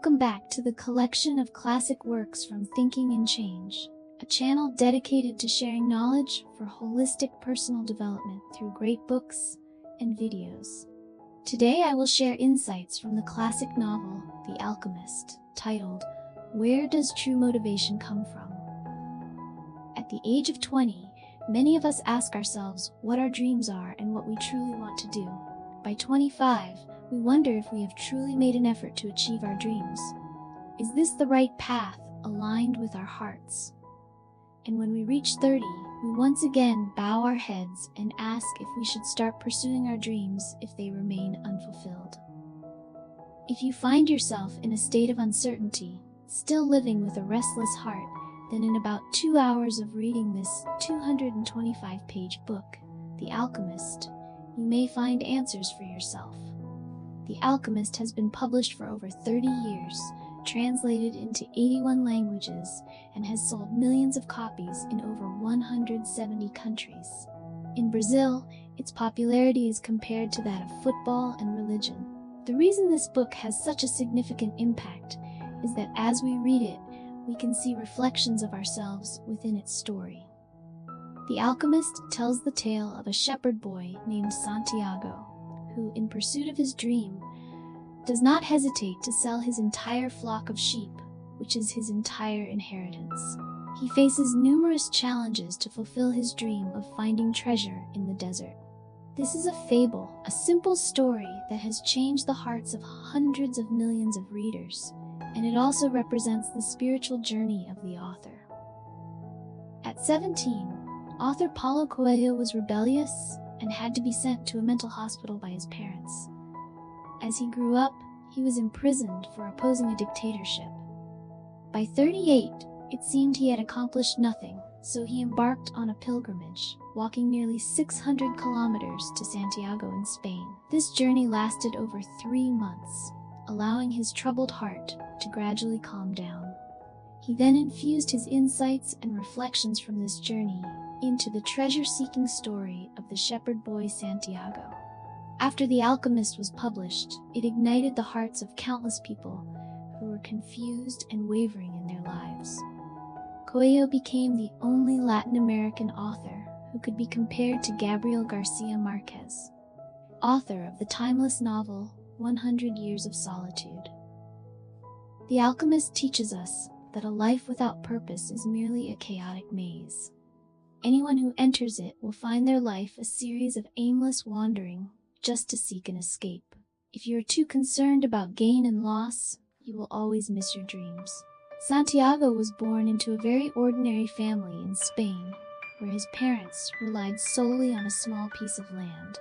Welcome back to the collection of classic works from Thinking and Change, a channel dedicated to sharing knowledge for holistic personal development through great books and videos. Today I will share insights from the classic novel, The Alchemist, titled, Where Does True Motivation Come From? At the age of 20, many of us ask ourselves what our dreams are and what we truly want to do. By 25, we wonder if we have truly made an effort to achieve our dreams. Is this the right path, aligned with our hearts? And when we reach 30, we once again bow our heads and ask if we should start pursuing our dreams if they remain unfulfilled. If you find yourself in a state of uncertainty, still living with a restless heart, then in about 2 hours of reading this 225-page book, The Alchemist, you may find answers for yourself. The Alchemist has been published for over 30 years, translated into 81 languages, and has sold millions of copies in over 170 countries. In Brazil, its popularity is compared to that of football and religion. The reason this book has such a significant impact is that as we read it, we can see reflections of ourselves within its story. The Alchemist tells the tale of a shepherd boy named Santiago, who, in pursuit of his dream, does not hesitate to sell his entire flock of sheep, which is his entire inheritance. He faces numerous challenges to fulfill his dream of finding treasure in the desert. This is a fable, a simple story that has changed the hearts of hundreds of millions of readers, and it also represents the spiritual journey of the author. At 17, author Paulo Coelho was rebellious and had to be sent to a mental hospital by his parents. As he grew up, he was imprisoned for opposing a dictatorship. By 38, it seemed he had accomplished nothing, so he embarked on a pilgrimage, walking nearly 600 kilometers to Santiago in Spain. This journey lasted over 3 months, allowing his troubled heart to gradually calm down. He then infused his insights and reflections from this journey into the treasure-seeking story of the shepherd boy Santiago. After The Alchemist was published, it ignited the hearts of countless people who were confused and wavering in their lives. Coelho became the only Latin American author who could be compared to Gabriel Garcia Marquez, author of the timeless novel 100 Years of Solitude. The Alchemist teaches us that a life without purpose is merely a chaotic maze. Anyone who enters it will find their life a series of aimless wandering just to seek an escape. If you are too concerned about gain and loss, you will always miss your dreams. Santiago was born into a very ordinary family in Spain, where his parents relied solely on a small piece of land.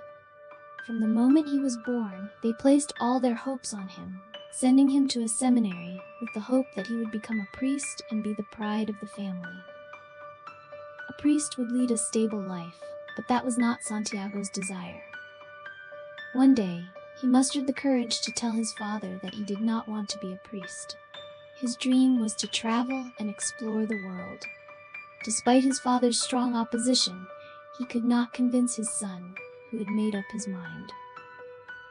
From the moment he was born, they placed all their hopes on him, sending him to a seminary with the hope that he would become a priest and be the pride of the family. A priest would lead a stable life, but that was not Santiago's desire. One day, he mustered the courage to tell his father that he did not want to be a priest. His dream was to travel and explore the world. Despite his father's strong opposition, he could not convince his son, who had made up his mind.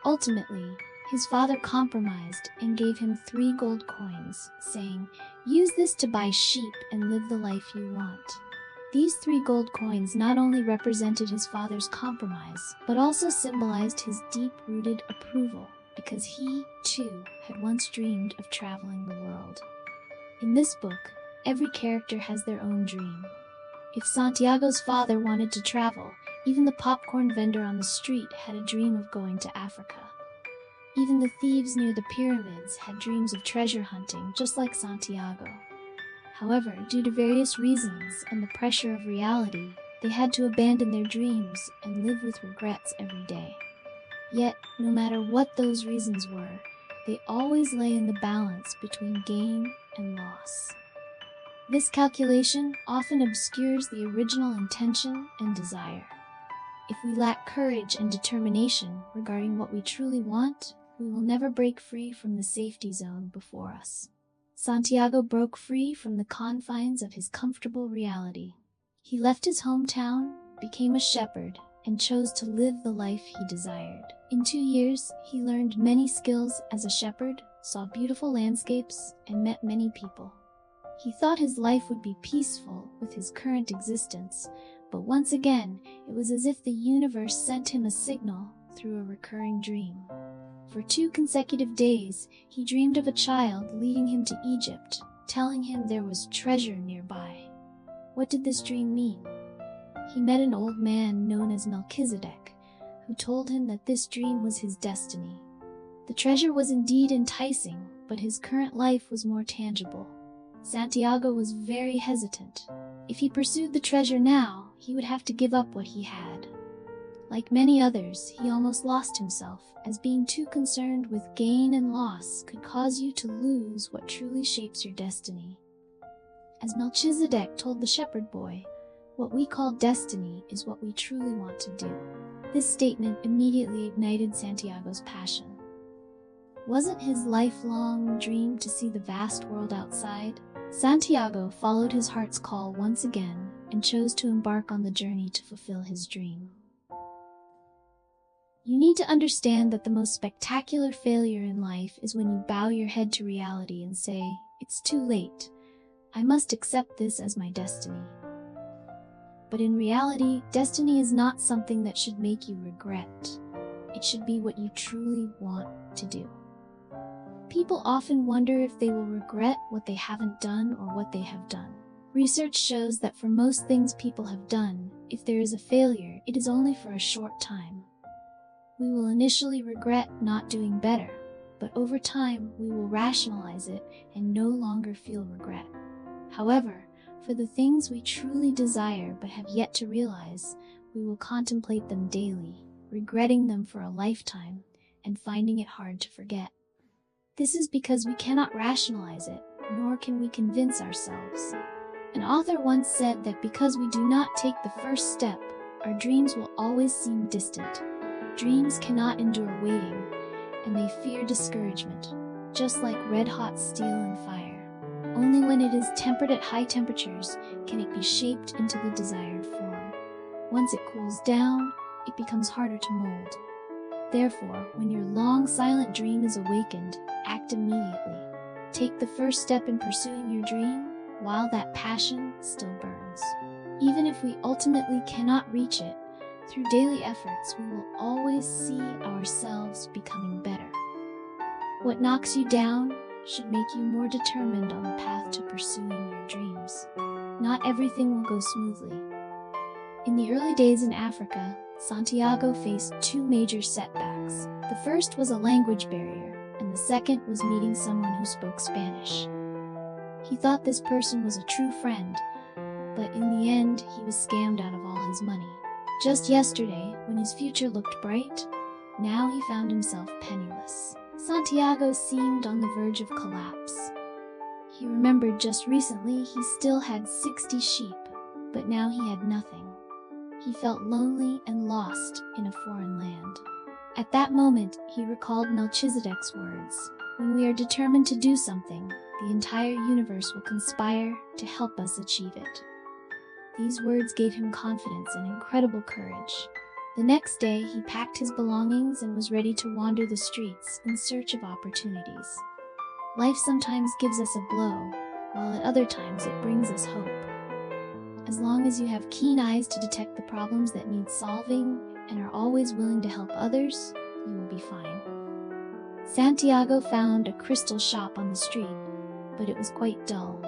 Ultimately, his father compromised and gave him 3 gold coins, saying, "Use this to buy sheep and live the life you want." These 3 gold coins not only represented his father's compromise, but also symbolized his deep-rooted approval, because he, too, had once dreamed of traveling the world. In this book, every character has their own dream. If Santiago's father wanted to travel, even the popcorn vendor on the street had a dream of going to Africa. Even the thieves near the pyramids had dreams of treasure hunting, just like Santiago. However, due to various reasons and the pressure of reality, they had to abandon their dreams and live with regrets every day. Yet, no matter what those reasons were, they always lay in the balance between gain and loss. This calculation often obscures the original intention and desire. If we lack courage and determination regarding what we truly want, we will never break free from the safety zone before us. Santiago broke free from the confines of his comfortable reality. He left his hometown, became a shepherd, and chose to live the life he desired. In 2 years, he learned many skills as a shepherd, saw beautiful landscapes, and met many people. He thought his life would be peaceful with his current existence, but once again, it was as if the universe sent him a signal through a recurring dream. For 2 consecutive days, he dreamed of a child leading him to Egypt, telling him there was treasure nearby. What did this dream mean? He met an old man known as Melchizedek, who told him that this dream was his destiny. The treasure was indeed enticing, but his current life was more tangible. Santiago was very hesitant. If he pursued the treasure now, he would have to give up what he had. Like many others, he almost lost himself, as being too concerned with gain and loss could cause you to lose what truly shapes your destiny. As Melchizedek told the shepherd boy, what we call destiny is what we truly want to do. This statement immediately ignited Santiago's passion. Wasn't his lifelong dream to see the vast world outside? Santiago followed his heart's call once again and chose to embark on the journey to fulfill his dream. You need to understand that the most spectacular failure in life is when you bow your head to reality and say, "It's too late. I must accept this as my destiny." But in reality, destiny is not something that should make you regret. It should be what you truly want to do. People often wonder if they will regret what they haven't done or what they have done. Research shows that for most things people have done, if there is a failure, it is only for a short time. We will initially regret not doing better, but over time we will rationalize it and no longer feel regret. However, for the things we truly desire but have yet to realize, we will contemplate them daily, regretting them for a lifetime and finding it hard to forget. This is because we cannot rationalize it, nor can we convince ourselves. An author once said that because we do not take the first step, our dreams will always seem distant. Dreams cannot endure waiting, and they fear discouragement, just like red-hot steel and fire. Only when it is tempered at high temperatures can it be shaped into the desired form. Once it cools down, it becomes harder to mold. Therefore, when your long silent dream is awakened, act immediately. Take the first step in pursuing your dream while that passion still burns. Even if we ultimately cannot reach it, through daily efforts we will always see ourselves becoming better. What knocks you down should make you more determined on the path to pursuing your dreams. Not everything will go smoothly. In the early days in Africa, Santiago faced 2 major setbacks. The first was a language barrier, and the second was meeting someone who spoke Spanish. He thought this person was a true friend, but in the end, he was scammed out of all his money. Just yesterday, when his future looked bright, now he found himself penniless. Santiago seemed on the verge of collapse. He remembered just recently he still had 60 sheep, but now he had nothing. He felt lonely and lost in a foreign land. At that moment, he recalled Melchizedek's words, "When we are determined to do something, the entire universe will conspire to help us achieve it." These words gave him confidence and incredible courage. The next day, he packed his belongings and was ready to wander the streets in search of opportunities. Life sometimes gives us a blow, while at other times it brings us hope. As long as you have keen eyes to detect the problems that need solving and are always willing to help others, you will be fine. Santiago found a crystal shop on the street, but it was quite dull.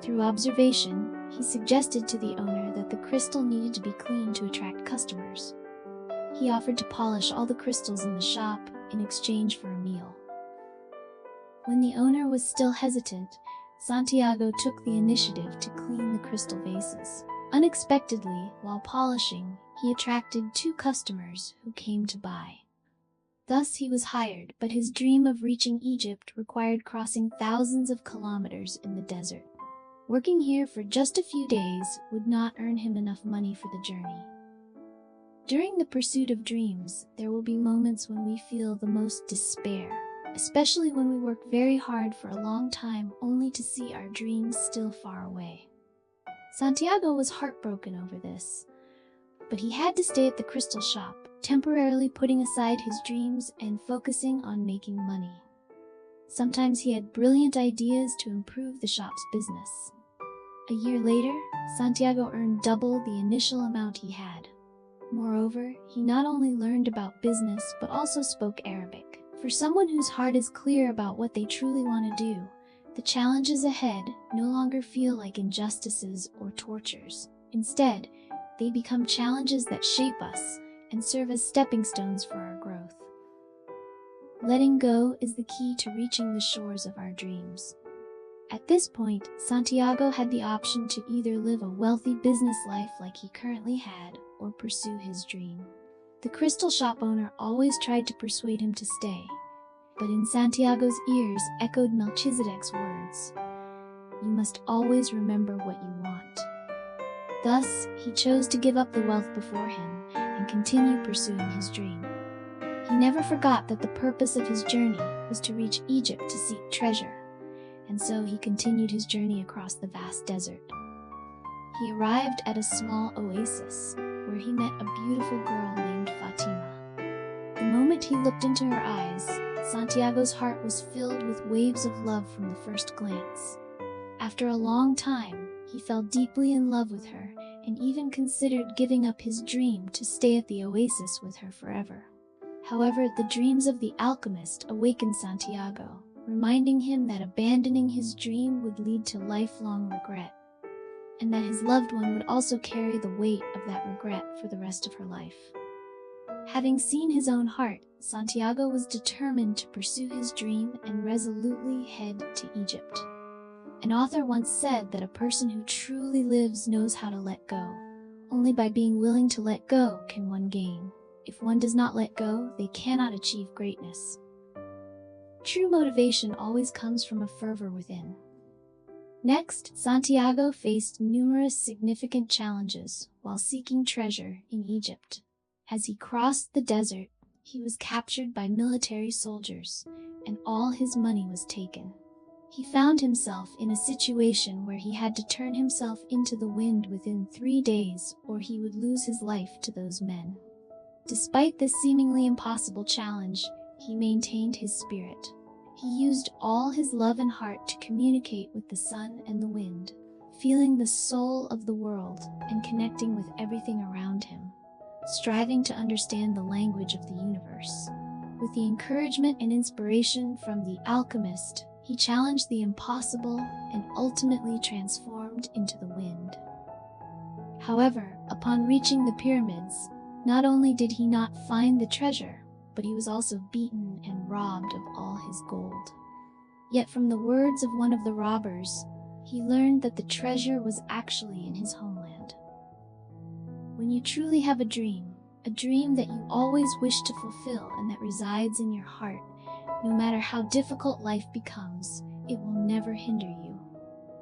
Through observation, he suggested to the owner that the crystal needed to be cleaned to attract customers. He offered to polish all the crystals in the shop in exchange for a meal. When the owner was still hesitant, Santiago took the initiative to clean the crystal vases. Unexpectedly, while polishing, he attracted 2 customers who came to buy. Thus he was hired, but his dream of reaching Egypt required crossing thousands of kilometers in the desert. Working here for just a few days would not earn him enough money for the journey. During the pursuit of dreams, there will be moments when we feel the most despair, especially when we work very hard for a long time only to see our dreams still far away. Santiago was heartbroken over this, but he had to stay at the crystal shop, temporarily putting aside his dreams and focusing on making money. Sometimes he had brilliant ideas to improve the shop's business. A year later, Santiago earned double the initial amount he had. Moreover, he not only learned about business but also spoke Arabic. For someone whose heart is clear about what they truly want to do, the challenges ahead no longer feel like injustices or tortures. Instead, they become challenges that shape us and serve as stepping stones for our growth. Letting go is the key to reaching the shores of our dreams. At this point, Santiago had the option to either live a wealthy business life like he currently had or pursue his dream. The crystal shop owner always tried to persuade him to stay, but in Santiago's ears echoed Melchizedek's words, "You must always remember what you want." Thus, he chose to give up the wealth before him and continue pursuing his dream. He never forgot that the purpose of his journey was to reach Egypt to seek treasure, and so he continued his journey across the vast desert. He arrived at a small oasis, where he met a beautiful girl named Fatima. The moment he looked into her eyes, Santiago's heart was filled with waves of love from the first glance. After a long time, he fell deeply in love with her and even considered giving up his dream to stay at the oasis with her forever. However, the dreams of the alchemist awakened Santiago, reminding him that abandoning his dream would lead to lifelong regret, and that his loved one would also carry the weight of that regret for the rest of her life. Having seen his own heart, Santiago was determined to pursue his dream and resolutely head to Egypt. An author once said that a person who truly lives knows how to let go. Only by being willing to let go can one gain. If one does not let go, they cannot achieve greatness. True motivation always comes from a fervor within. Next, Santiago faced numerous significant challenges while seeking treasure in Egypt. As he crossed the desert, he was captured by military soldiers, and all his money was taken. He found himself in a situation where he had to turn himself into the wind within 3 days, or he would lose his life to those men. Despite this seemingly impossible challenge, he maintained his spirit. He used all his love and heart to communicate with the sun and the wind, feeling the soul of the world and connecting with everything around him, striving to understand the language of the universe. With the encouragement and inspiration from the alchemist, he challenged the impossible and ultimately transformed into the wind. However, upon reaching the pyramids, not only did he not find the treasure, but he was also beaten and robbed of all his gold. Yet from the words of one of the robbers, he learned that the treasure was actually in his homeland. When you truly have a dream that you always wish to fulfill and that resides in your heart, no matter how difficult life becomes, it will never hinder you.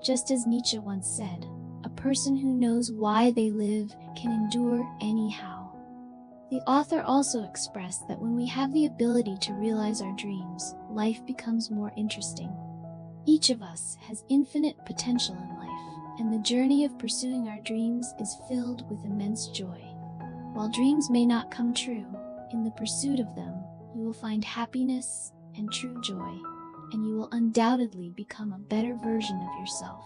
Just as Nietzsche once said, a person who knows why they live can endure anyhow. The author also expressed that when we have the ability to realize our dreams, life becomes more interesting. Each of us has infinite potential in life, and the journey of pursuing our dreams is filled with immense joy. While dreams may not come true, in the pursuit of them, you will find happiness and true joy, and you will undoubtedly become a better version of yourself.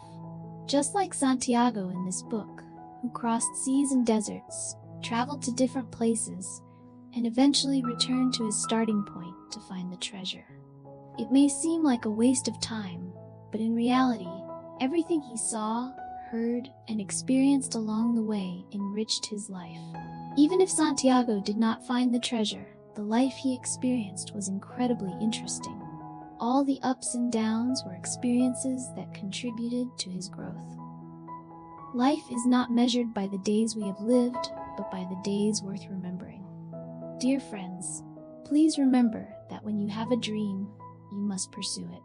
Just like Santiago in this book, who crossed seas and deserts, traveled to different places, and eventually returned to his starting point to find the treasure. It may seem like a waste of time, but in reality, everything he saw, heard, and experienced along the way enriched his life. Even if Santiago did not find the treasure, the life he experienced was incredibly interesting. All the ups and downs were experiences that contributed to his growth. Life is not measured by the days we have lived, but by the days worth remembering. Dear friends, please remember that when you have a dream, you must pursue it.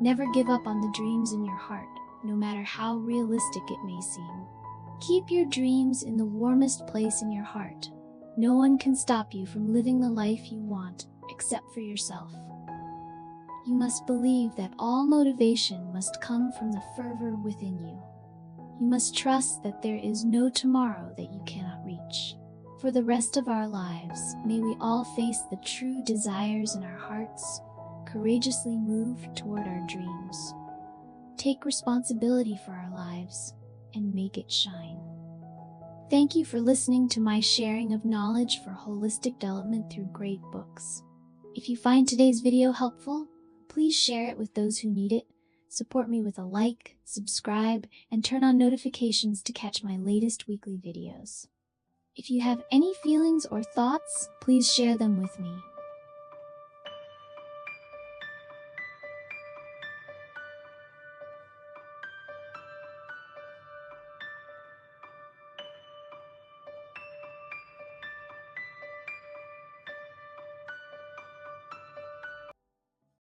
Never give up on the dreams in your heart, no matter how realistic it may seem. Keep your dreams in the warmest place in your heart. No one can stop you from living the life you want, except for yourself. You must believe that all motivation must come from the fervor within you. You must trust that there is no tomorrow that you cannot reach. For the rest of our lives, may we all face the true desires in our hearts, courageously move toward our dreams, take responsibility for our lives, and make it shine. Thank you for listening to my sharing of knowledge for holistic development through great books. If you find today's video helpful, please share it with those who need it. Support me with a like, subscribe, and turn on notifications to catch my latest weekly videos. If you have any feelings or thoughts, please share them with me.